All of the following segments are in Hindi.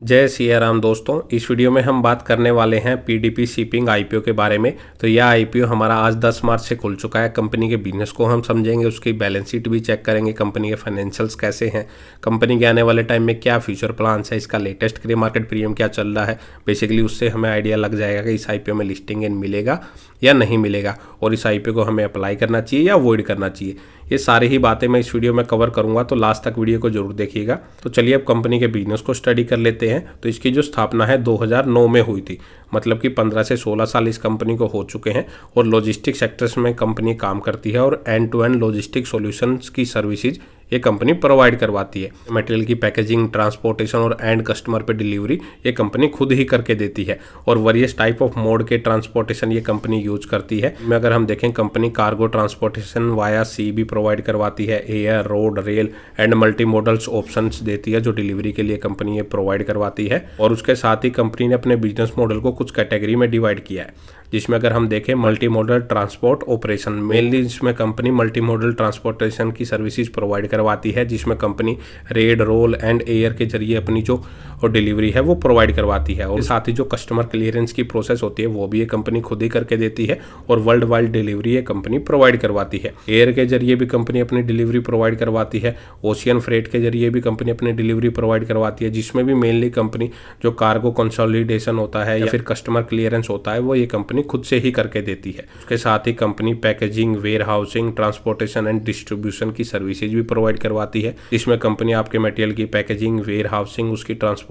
जय सिया राम दोस्तों। इस वीडियो में हम बात करने वाले हैं पीडीपी शिपिंग आईपीओ के बारे में। तो यह आईपीओ हमारा आज 10 मार्च से खुल चुका है। कंपनी के बिजनेस को हम समझेंगे, उसकी बैलेंस शीट भी चेक करेंगे, कंपनी के फाइनेंशियल्स कैसे हैं, कंपनी के आने वाले टाइम में क्या फ्यूचर प्लान्स है, इसका लेटेस्ट ग्रे मार्केट प्रीमियम क्या चल रहा है। बेसिकली उससे हमें आइडिया लग जाएगा कि इस आईपीओ में लिस्टिंग मिलेगा या नहीं मिलेगा और इस आईपीओ को हमें अप्लाई करना चाहिए या अवॉइड करना चाहिए। ये सारी ही बातें मैं इस वीडियो में कवर करूंगा, तो लास्ट तक वीडियो को जरूर देखिएगा। तो चलिए अब कंपनी के बिजनेस को स्टडी कर लेते हैं। तो इसकी जो स्थापना है 2009 में हुई थी, मतलब कि 15 से 16 साल इस कंपनी को हो चुके हैं और लॉजिस्टिक सेक्टर्स में कंपनी काम करती है और end to end logistic solutions की सर्विसेज ये कंपनी प्रोवाइड करवाती है। मटेरियल की पैकेजिंग, ट्रांसपोर्टेशन और एंड कस्टमर पे डिलीवरी ये कंपनी खुद ही करके देती है और वेरियस टाइप ऑफ मोड के ट्रांसपोर्टेशन ये कंपनी यूज करती है। में अगर हम देखें, company cargo transportation via sea भी प्रोवाइड करवाती है, air, road, rail and multi modals options देती है जो डिलीवरी के लिए कंपनी ये प्रोवाइड करवाती है। और उसके साथ ही कंपनी ने अपने बिजनेस मॉडल को कुछ कैटेगरी में डिवाइड किया है, जिसमें अगर हम देखें multi modal transport operation, mainly इसमें कंपनी मल्टी मॉडल ट्रांसपोर्टेशन की सर्विसेज प्रोवाइड करवाती है, जिसमें company road, rail and air के जरिए अपनी जो डिलीवरी है वो प्रोवाइड करवाती है। और साथ ही जो कस्टमर क्लियरेंस की प्रोसेस होती है वो भी ये कंपनी खुद ही करके देती है और वर्ल्ड वाइड डिलीवरी ये कंपनी प्रोवाइड करवाती है। एयर के जरिए भी कंपनी अपनी डिलीवरी प्रोवाइड करवाती है, ओशियन फ्रेट के जरिए भी कंपनी अपनी डिलीवरी प्रोवाइड करवाती है, जिसमें भी मेनली कंपनी जो कार्गो कंसोलिडेशन होता है या फिर कस्टमर क्लियरेंस होता है वो ये कंपनी खुद से ही करके देती है। उसके साथ ही company packaging, warehousing, transportation and distribution की सर्विसेज भी प्रोवाइड करवाती है, जिसमें कंपनी आपके मटेरियल की पैकेजिंग, वेयर हाउसिंग, उसकी ट्रांसपोर्टेशन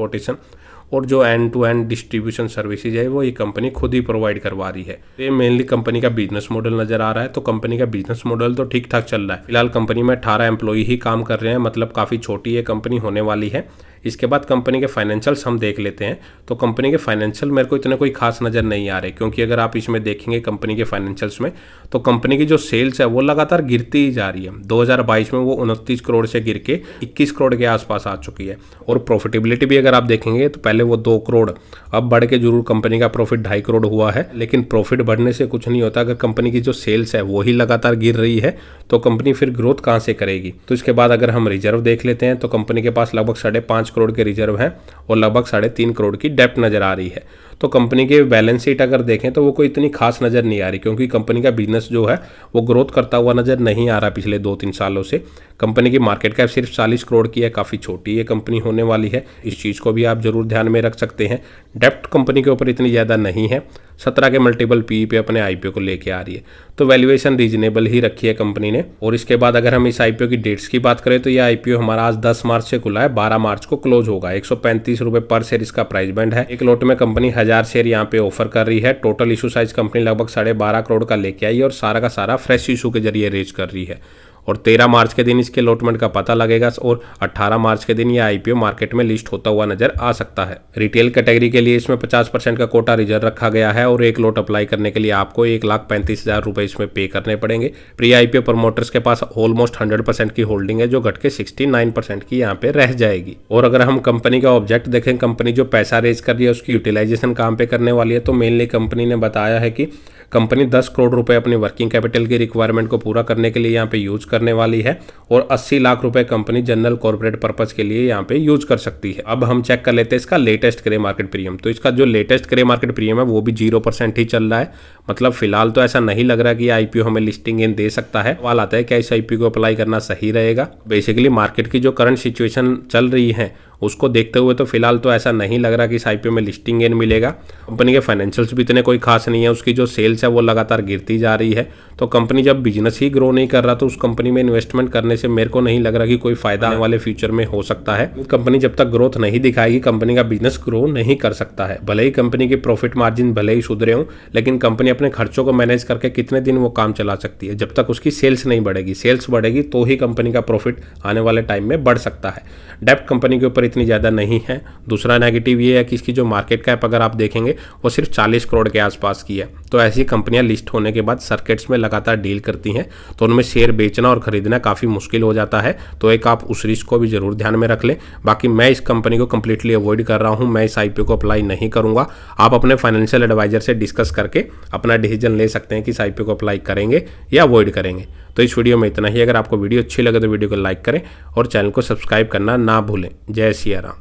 और जो end to end distribution services है वो ये कंपनी खुद ही प्रोवाइड करवा रही है। ये मेनली कंपनी का बिजनेस मॉडल नजर आ रहा है। तो कंपनी का बिजनेस मॉडल तो ठीक ठाक चल रहा है। फिलहाल कंपनी में 18 एम्प्लॉई ही काम कर रहे हैं, मतलब काफ़ी छोटी ये कंपनी होने वाली है। इसके बाद कंपनी के फाइनेंशियल्स हम देख लेते हैं। तो कंपनी के फाइनेंशियल मेरे को इतने कोई खास नज़र नहीं आ रहे, क्योंकि अगर आप इसमें देखेंगे कंपनी के फाइनेंशियल्स में तो कंपनी की जो सेल्स है वो लगातार गिरती ही जा रही है। 2022 में वो 29 करोड़ से गिर के 21 करोड़ के आसपास आ चुकी है। और प्रॉफिटेबिलिटी भी अगर आप देखेंगे तो पहले वो 2 करोड़, अब बढ़ के जरूर कंपनी का प्रॉफिट 2.5 करोड़ हुआ है, लेकिन प्रॉफिट बढ़ने से कुछ नहीं होता। अगर कंपनी की जो सेल्स है वो ही लगातार गिर रही है तो कंपनी फिर ग्रोथ कहाँ से करेगी। तो इसके बाद अगर हम रिजर्व देख लेते हैं तो कंपनी के पास लगभग 5.5 करोड़ के रिजर्व हैं और लगभग 3.5 करोड़ की डेप्ट नजर आ रही है। तो कंपनी के बैलेंस शीट अगर देखें तो वो कोई इतनी खास नज़र नहीं आ रही, क्योंकि कंपनी का बिजनेस जो है वो ग्रोथ करता हुआ नज़र नहीं आ रहा पिछले 2-3 सालों से। कंपनी की मार्केट कैप सिर्फ 40 करोड़ की है, काफ़ी छोटी ये कंपनी होने वाली है। इस चीज़ को भी आप जरूर ध्यान में रख सकते हैं। डेप्ट कंपनी के ऊपर इतनी ज़्यादा नहीं है, 17 के मल्टीपल पी पे अपने आईपीओ को लेके आ रही है। तो वैल्यूएशन रीजनेबल ही रखी है कंपनी ने। और इसके बाद अगर हम इस आईपीओ की डेट्स की बात करें तो ये आईपीओ हमारा आज 10 मार्च से खुला है, 12 मार्च को क्लोज होगा। 135 रुपये पर शेयर इसका प्राइस बैंड है। एक लॉट में कंपनी 1000 शेयर यहाँ पे ऑफर कर रही है। टोटल इशू साइज कंपनी लगभग 12.5 करोड़ का लेके आई और सारा का सारा फ्रेश इशू के जरिए रेज कर रही है। और 13 मार्च के दिन इसके अलॉटमेंट का पता लगेगा और 18 मार्च के दिन ये आईपीओ मार्केट में लिस्ट होता हुआ नजर आ सकता है। रिटेल कैटेगरी के लिए इसमें 50% का कोटा रिजर्व रखा गया है और एक लॉट अप्लाई करने के लिए आपको 1,35,000 रुपए इसमें पे करने पड़ेंगे। प्री आईपीओ प्रमोटर्स के पास ऑलमोस्ट 100% की होल्डिंग है, जो घट के 69% की यहाँ पे रह जाएगी। और अगर हम कंपनी का ऑब्जेक्ट देखें, कंपनी जो पैसा रेज कर रही है उसकी यूटिलाइजेशन काम पे करने वाली है। तो मेनली कंपनी ने बताया है कि कंपनी 10 करोड़ रुपए अपनी वर्किंग कैपिटल की रिक्वायरमेंट को पूरा करने के लिए यहाँ पे यूज करने वाली है और 80 लाख रुपए कंपनी जनरल कॉर्पोरेट पर्पस के लिए यहाँ पे यूज कर सकती है। अब हम चेक कर लेते हैं इसका लेटेस्ट ग्रे मार्केट प्रीमियम। तो इसका जो लेटेस्ट ग्रे मार्केट प्रीमियम है वो भी 0% ही चल रहा है। मतलब फिलहाल तो ऐसा नहीं लग रहा कि आईपीओ हमें लिस्टिंग इन दे सकता है। सवाल आता है क्या इस आईपीओ को अप्लाई करना सही रहेगा। बेसिकली मार्केट की जो करंट सिचुएशन चल रही है उसको देखते हुए तो फिलहाल तो ऐसा नहीं लग रहा कि इस आईपीओ में लिस्टिंग इन मिलेगा। कंपनी के फाइनेंशियल्स भी इतने कोई खास नहीं है, उसकी जो सेल्स है वो लगातार गिरती जा रही है। तो कंपनी जब बिजनेस ही ग्रो नहीं कर रहा तो उस कंपनी में इन्वेस्टमेंट करने से मेरे को नहीं लग रहा कि कोई फायदा आने वाले फ्यूचर में हो सकता है। कंपनी जब तक ग्रोथ नहीं दिखाएगी कंपनी का बिजनेस ग्रो नहीं कर सकता है। भले ही कंपनी की प्रॉफिट मार्जिन भले ही सुधरे हों, लेकिन कंपनी अपने खर्चों को मैनेज करके कितने दिन वो काम चला सकती है जब तक उसकी सेल्स नहीं बढ़ेगी। सेल्स बढ़ेगी तो ही कंपनी का प्रॉफिट आने वाले टाइम में बढ़ सकता है। डेप्ट कंपनी के ऊपर इतनी ज़्यादा नहीं है। दूसरा नेगेटिव ये है कि इसकी जो मार्केट कैप अगर आप देखेंगे वो सिर्फ 40 करोड़ के आसपास की है। तो ऐसी कंपनियां लिस्ट होने के बाद सर्किट्स में लगातार डील करती हैं, तो उनमें शेयर बेचना और खरीदना काफ़ी मुश्किल हो जाता है। तो एक आप उस रिस्क को भी जरूर ध्यान में रख लें। बाकी मैं इस कंपनी को कंप्लीटली अवॉइड कर रहा हूं, मैं इस आईपीओ को अप्लाई नहीं करूंगा। आप अपने फाइनेंशियल एडवाइजर से डिस्कस करके अपना डिसीजन ले सकते हैं कि इस आईपीओ को अप्लाई करेंगे या अवॉइड करेंगे। तो इस वीडियो में इतना ही। अगर आपको वीडियो अच्छी लगे तो वीडियो को लाइक करें और चैनल को सब्सक्राइब करना ना भूलें। जय सिया राम।